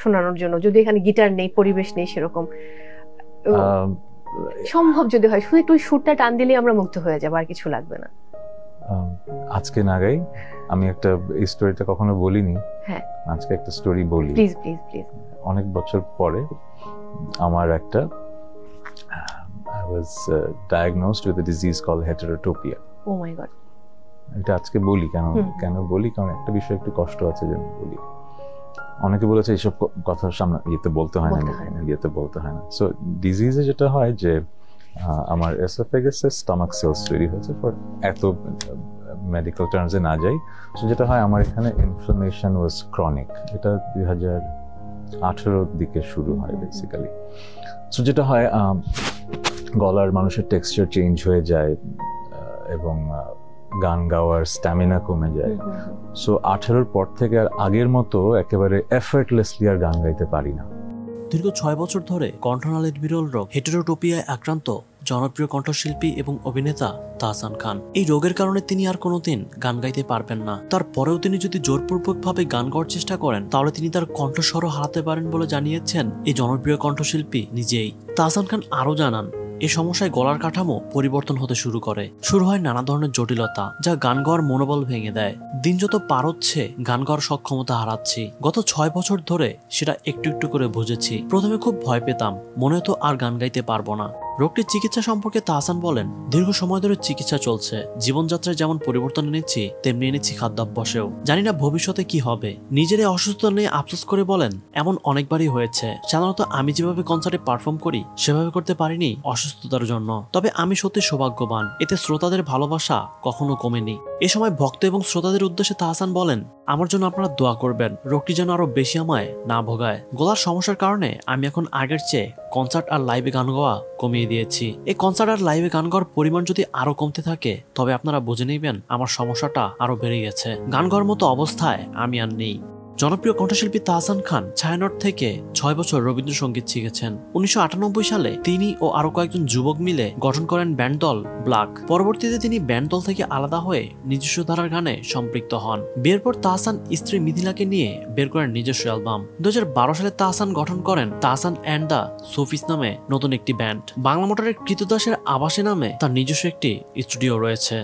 শোনানোর জন্য, যদি এখানে গিটার নেই, পরিবেশ নেই সেরকম? সম্ভব যদি হয়, শুধু একটু সুরটা টান দিলে আমরা মুগ্ধ হয়ে যাবো, আর কিছু লাগবে না। আজকে না গাই, আমি একটা এই স্টোরিটা কখনো বলিনি, হ্যাঁ আজকে একটা স্টোরি বলি। Please please please. অনেক বছর পরে আমার একটা I was diagnosed with a disease called heterotopia. Oh my god. এটা আজকে বলি কেন বলি, কারণ একটা বিষয় একটু কষ্ট আছে যে বলি। অনেকে বলেছে এইসব কথা সামনে ইয়েতে বলতে হয় না। সো ডিজিজে যেটা হয় যে আমার এসোফেগাসে স্টমাক সেলস তৈরি হয়েছে, ফর এত মেডিকেল টার্মসে না যাই। সো যেটা হয় আমার এখানে ইনফ্লামেশন ওয়াজ ক্রনিক, এটা 2018 দিকে শুরু হয় বেসিক্যালি। সো যেটা হয় গলার মানুষের টেক্সচার চেঞ্জ হয়ে যায় এবং গান গাওয়ার স্ট্যামিনা কমে যায়। সো 18 পর থেকে আর আগের মতো একেবারে এফর্টলেসলি আর গান গাইতে পারি না। দীর্ঘ 6 বছর ধরে কণ্ঠনালীর বিরল রোগ হেটেরোটোপিয়ায় আক্রান্ত জনপ্রিয় কণ্ঠশিল্পী এবং অভিনেতা তাহসান খান। এই রোগের কারণে তিনি আর কোনোদিন গান গাইতে পারবেন না। তারপরেও তিনি যদি জোরপূর্বকভাবে গান গাওয়ার চেষ্টা করেন, তাহলে তিনি তার কণ্ঠস্বরও হারাতে পারেন বলে জানিয়েছেন এই জনপ্রিয় কণ্ঠশিল্পী নিজেই। তাহসান খান আরও জানান, এই সমস্যায় গলার কাঠামো পরিবর্তন হতে শুরু করে। শুরু হয় নানা ধরনের জটিলতা, যা গান গাওয়ার মনোবল ভেঙে দেয়। দিন যত পার হচ্ছে গান গাওয়ার সক্ষমতা হারাচ্ছি। গত 6 বছর ধরে সেটা একটু একটু করে বুঝেছি। প্রথমে খুব ভয় পেতাম, মনে হতো আর গান গাইতে পারবো না। রোগটির চিকিৎসা সম্পর্কে তাহসান বলেন, দীর্ঘ সময় ধরে চিকিৎসা চলছে। জীবনযাত্রায় যেমন পরিবর্তন এনেছি, তেমনি এনেছি খাদ্যাভ্যাসেও। জানি না ভবিষ্যতে কি হবে। নিজের এই অসুস্থতা নিয়ে আফসোস করে বলেন, এমন অনেকবারই হয়েছে। সাধারণত আমি যেভাবে কনসার্টে পারফর্ম করি সেভাবে করতে পারিনি অসুস্থতার জন্য। তবে আমি সত্যি সৌভাগ্যবান, এতে শ্রোতাদের ভালোবাসা কখনো কমেনি। এ সময় ভক্ত এবং শ্রোতাদের উদ্দেশ্যে তাহসান বলেন, আমার জন্য আপনারা দোয়া করবেন, রোগটি যেন আরো বেশি আমায় না ভোগায়। গলার সমস্যার কারণে আমি এখন আগের চেয়ে কনসার্ট আর লাইভে গান গাওয়া কমিয়ে দিয়েছি। এই কনসার্ট আর লাইভে গান গাওয়ার পরিমাণ যদি আরো কমতে থাকে, তবে আপনারা বুঝে নেবেন আমার সমস্যাটা আরো বেড়ে গেছে। গান গাওয়ার মতো অবস্থায় আমি আর নেই। জনপ্রিয় কণ্ঠশিল্পী তাহসান খান ছায়ানট থেকে 6 বছর রবীন্দ্রসঙ্গীত শিখেছেন। 1998 সালে তিনি ও আরো কয়েকজন যুবক মিলে গঠন করেন ব্যান্ড দল ব্ল্যাক। পরবর্তীতে তিনি ব্যান্ড দল থেকে আলাদা হয়ে নিজস্ব ধারার গানে সম্পৃক্ত হন। বিয়ের পর তাহসান স্ত্রী মিথিলাকে নিয়ে বের করেন নিজস্ব অ্যালবাম। 2012 সালে তাহসান গঠন করেন তাহসান অ্যান্ড দ্য সোফিস নামে নতুন একটি ব্যান্ড। বাংলা মোটরের কৃতদাসের আবাসে নামে তার নিজস্ব একটি স্টুডিও রয়েছে।